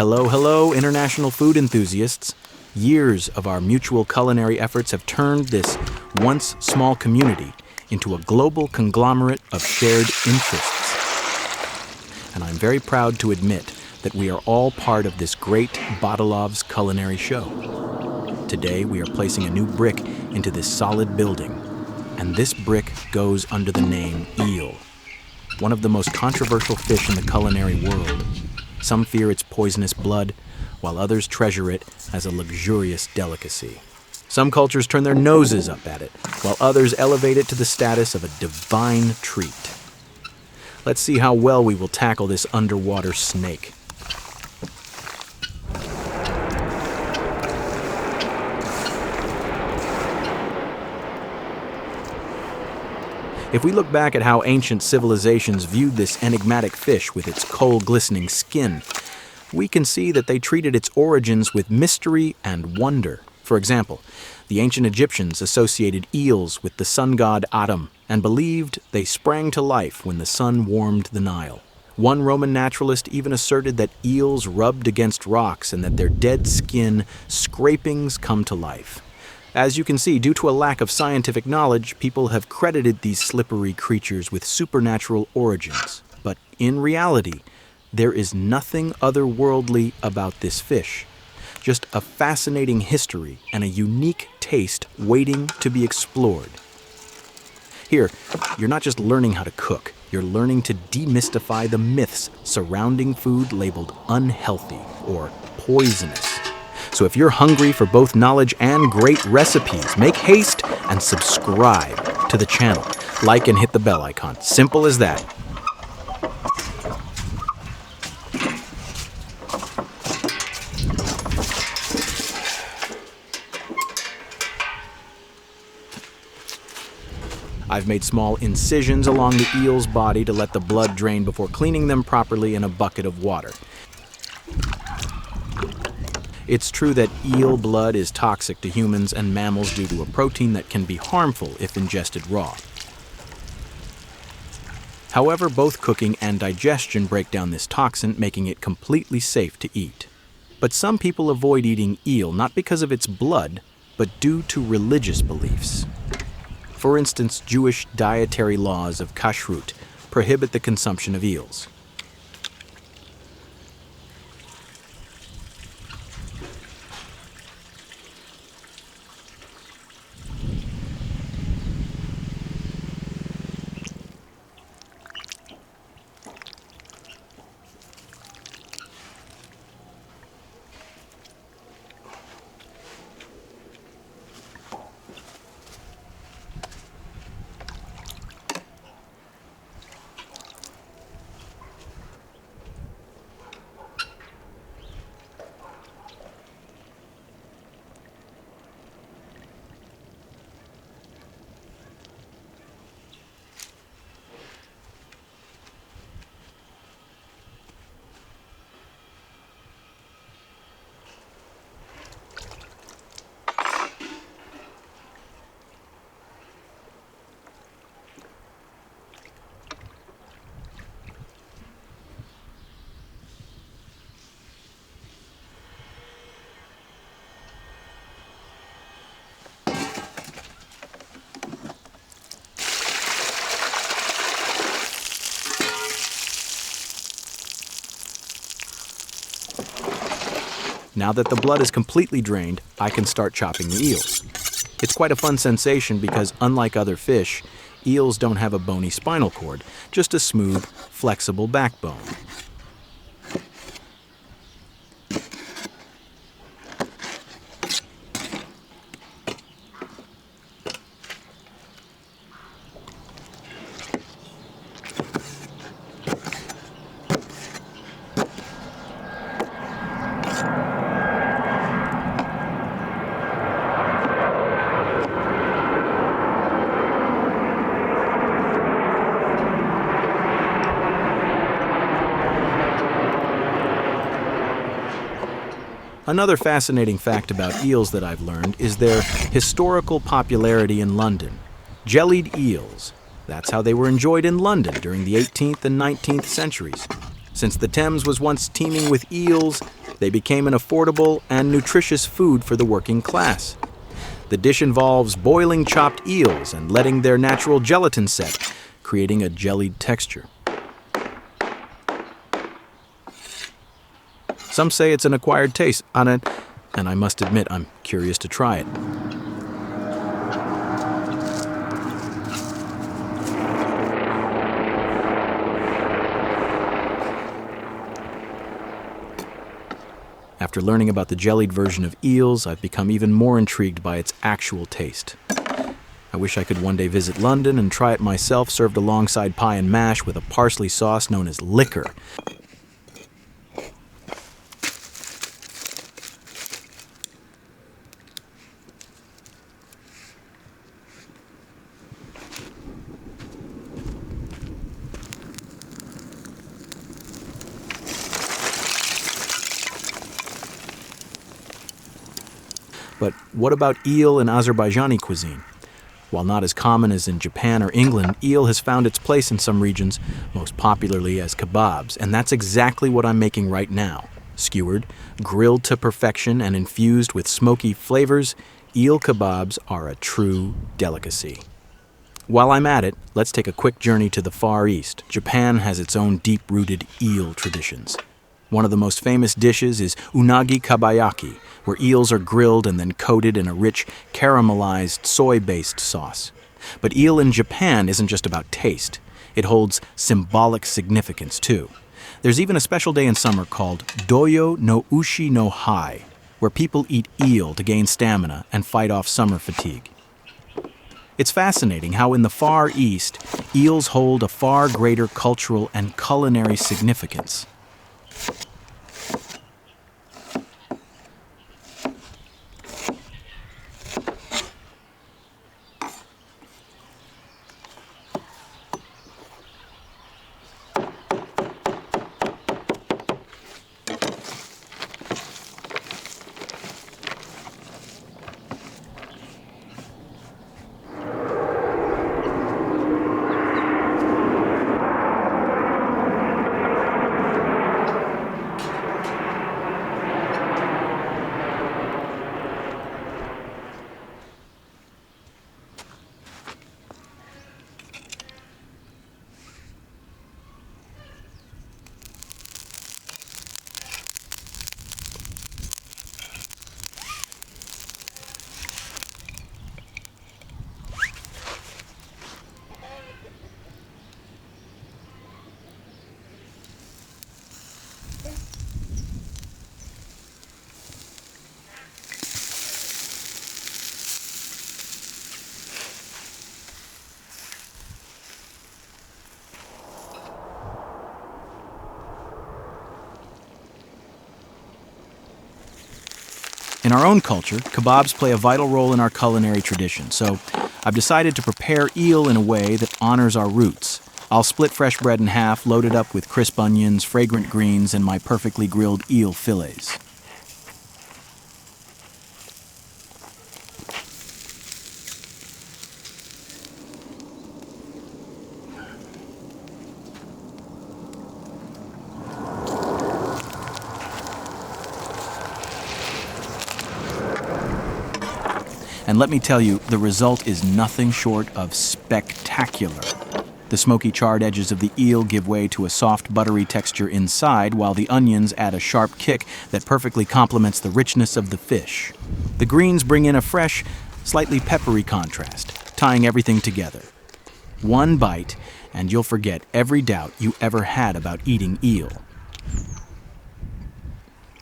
Hello, hello, international food enthusiasts. Years of our mutual culinary efforts have turned this once small community into a global conglomerate of shared interests. And I'm very proud to admit that we are all part of this great Badalov's culinary show. Today we are placing a new brick into this solid building, and this brick goes under the name eel, one of the most controversial fish in the culinary world. Some fear its poisonous blood, while others treasure it as a luxurious delicacy. Some cultures turn their noses up at it, while others elevate it to the status of a divine treat. Let's see how well we will tackle this underwater snake. If we look back at how ancient civilizations viewed this enigmatic fish with its coal-glistening skin, we can see that they treated its origins with mystery and wonder. For example, the ancient Egyptians associated eels with the sun god Atum and believed they sprang to life when the sun warmed the Nile. One Roman naturalist even asserted that eels rubbed against rocks and that their dead skin scrapings come to life. As you can see, due to a lack of scientific knowledge, people have credited these slippery creatures with supernatural origins. But in reality, there is nothing otherworldly about this fish. Just a fascinating history and a unique taste waiting to be explored. Here, you're not just learning how to cook, you're learning to demystify the myths surrounding food labeled unhealthy or poisonous. So if you're hungry for both knowledge and great recipes, make haste and subscribe to the channel. Like and hit the bell icon. Simple as that. I've made small incisions along the eel's body to let the blood drain before cleaning them properly in a bucket of water. It's true that eel blood is toxic to humans and mammals due to a protein that can be harmful if ingested raw. However, both cooking and digestion break down this toxin, making it completely safe to eat. But some people avoid eating eel not because of its blood, but due to religious beliefs. For instance, Jewish dietary laws of kashrut prohibit the consumption of eels. Now that the blood is completely drained, I can start chopping the eels. It's quite a fun sensation because, unlike other fish, eels don't have a bony spinal cord, just a smooth, flexible backbone. Another fascinating fact about eels that I've learned is their historical popularity in London. Jellied eels. That's how they were enjoyed in London during the 18th and 19th centuries. Since the Thames was once teeming with eels, They became an affordable and nutritious food for the working class. The dish involves boiling chopped eels and letting their natural gelatin set, creating a jellied texture. Some say it's an acquired taste, and I must admit I'm curious to try it. After learning about the jellied version of eels, I've become even more intrigued by its actual taste. I wish I could one day visit London and try it myself, served alongside pie and mash with a parsley sauce known as liquor. But what about eel in Azerbaijani cuisine? While not as common as in Japan or England, eel has found its place in some regions, most popularly as kebabs, and that's exactly what I'm making right now. Skewered, grilled to perfection, and infused with smoky flavors, eel kebabs are a true delicacy. While I'm at it, let's take a quick journey to the Far East. Japan has its own deep-rooted eel traditions. One of the most famous dishes is unagi kabayaki, where eels are grilled and then coated in a rich, caramelized, soy-based sauce. But eel in Japan isn't just about taste. It holds symbolic significance, too. There's even a special day in summer called Doyo no Ushi no Hai, where people eat eel to gain stamina and fight off summer fatigue. It's fascinating how in the Far East, eels hold a far greater cultural and culinary significance. In our own culture, kebabs play a vital role in our culinary tradition, so I've decided to prepare eel in a way that honors our roots. I'll split fresh bread in half, load it up with crisp onions, fragrant greens, and my perfectly grilled eel fillets. And let me tell you, the result is nothing short of spectacular. The smoky charred edges of the eel give way to a soft, buttery texture inside, while the onions add a sharp kick that perfectly complements the richness of the fish. The greens bring in a fresh, slightly peppery contrast, tying everything together. One bite, and you'll forget every doubt you ever had about eating eel.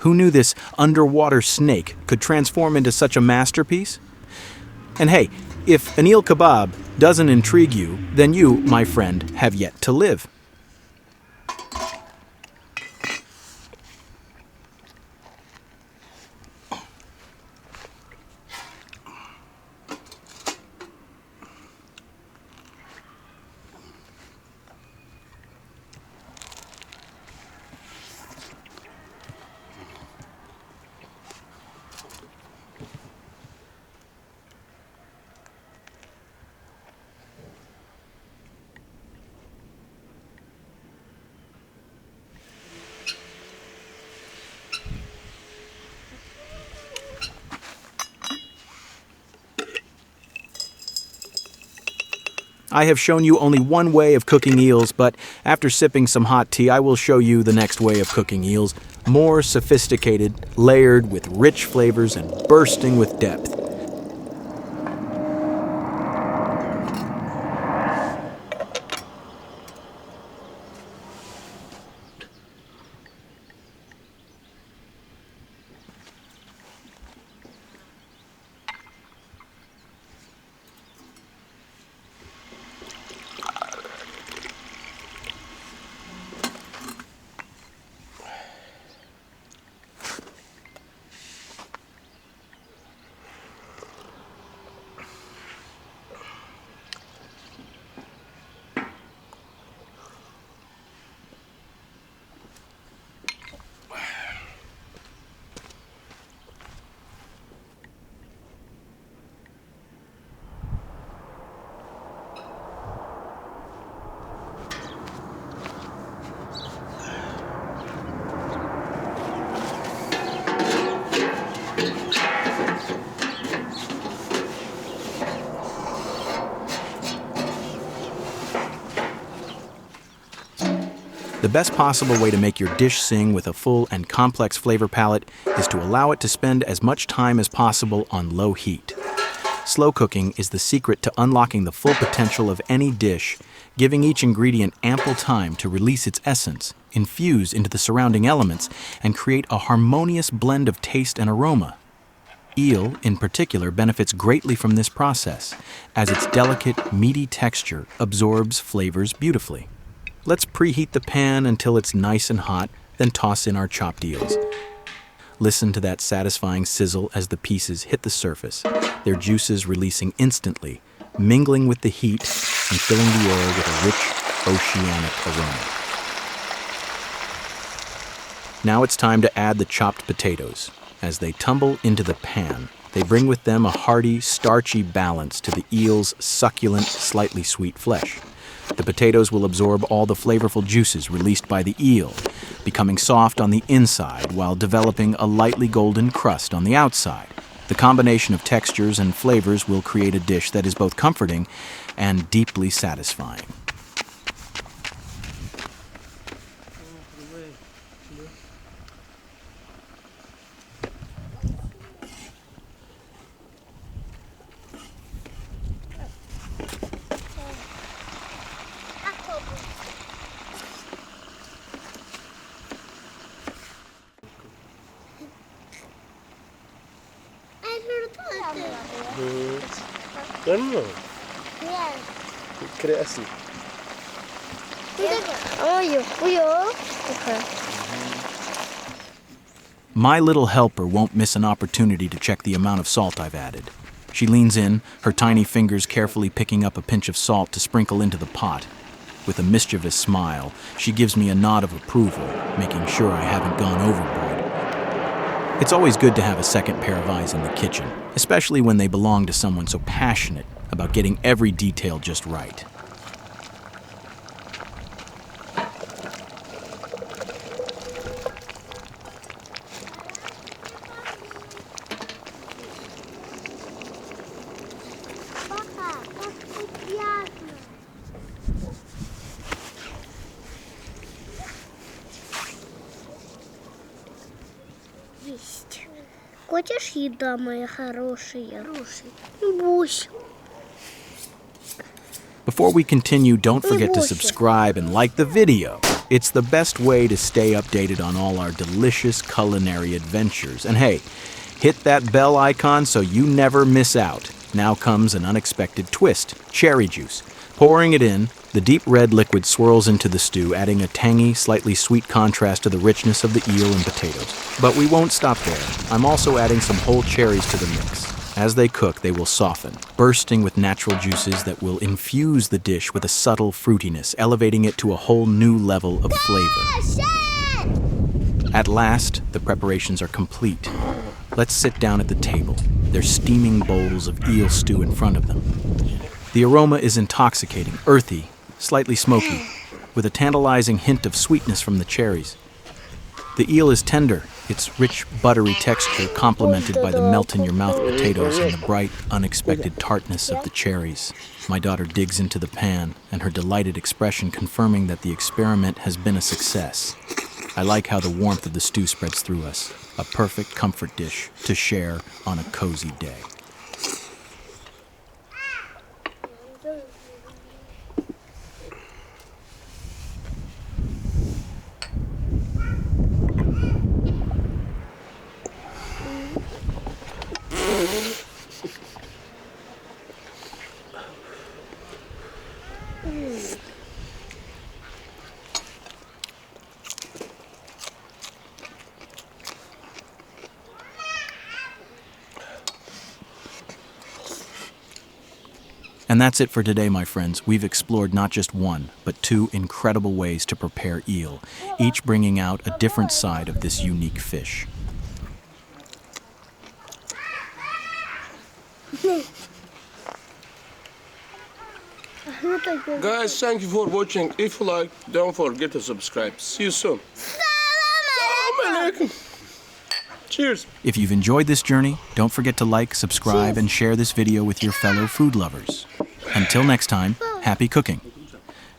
Who knew this underwater snake could transform into such a masterpiece? And hey, if an eel kebab doesn't intrigue you, then you, my friend, have yet to live. I have shown you only one way of cooking eels, but after sipping some hot tea, I will show you the next way of cooking eels. More sophisticated, layered with rich flavors and bursting with depth. The best possible way to make your dish sing with a full and complex flavor palette is to allow it to spend as much time as possible on low heat. Slow cooking is the secret to unlocking the full potential of any dish, giving each ingredient ample time to release its essence, infuse into the surrounding elements, and create a harmonious blend of taste and aroma. Eel, in particular, benefits greatly from this process, as its delicate, meaty texture absorbs flavors beautifully. Let's preheat the pan until it's nice and hot, then toss in our chopped eels. Listen to that satisfying sizzle as the pieces hit the surface, their juices releasing instantly, mingling with the heat and filling the air with a rich, oceanic aroma. Now it's time to add the chopped potatoes. As they tumble into the pan, they bring with them a hearty, starchy balance to the eel's succulent, slightly sweet flesh. The potatoes will absorb all the flavorful juices released by the eel, becoming soft on the inside while developing a lightly golden crust on the outside. The combination of textures and flavors will create a dish that is both comforting and deeply satisfying. Ano? Yan. Kreasi. Okay. My little helper won't miss an opportunity to check the amount of salt I've added. She leans in, her tiny fingers carefully picking up a pinch of salt to sprinkle into the pot. With a mischievous smile, she gives me a nod of approval, making sure I haven't gone overboard. It's always good to have a second pair of eyes in the kitchen, especially when they belong to someone so passionate about getting every detail just right. Есть. Хочешь еда, моя хорошая? Бусь. Before we continue, don't forget to subscribe and like the video. It's the best way to stay updated on all our delicious culinary adventures. And hey, hit that bell icon so you never miss out. Now comes an unexpected twist: cherry juice. Pouring it in, the deep red liquid swirls into the stew, adding a tangy, slightly sweet contrast to the richness of the eel and potatoes. But we won't stop there. I'm also adding some whole cherries to the mix. As they cook, they will soften, bursting with natural juices that will infuse the dish with a subtle fruitiness, elevating it to a whole new level of flavor. At last, the preparations are complete. Let's sit down at the table, their steaming bowls of eel stew in front of them. The aroma is intoxicating, earthy, slightly smoky, with a tantalizing hint of sweetness from the cherries. The eel is tender, its rich, buttery texture complemented by the melt-in-your-mouth potatoes and the bright, unexpected tartness of the cherries. My daughter digs into the pan, and her delighted expression confirming that the experiment has been a success. I like how the warmth of the stew spreads through us, a perfect comfort dish to share on a cozy day. And that's it for today, my friends. We've explored not just one, but two incredible ways to prepare eel, each bringing out a different side of this unique fish. Guys, thank you for watching. If you like, don't forget to subscribe. See you soon. Salam alaikum. Cheers. If you've enjoyed this journey, don't forget to like, subscribe, and share this video with your fellow food lovers. Until next time, happy cooking.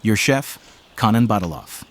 Your chef, Kanan Badalov.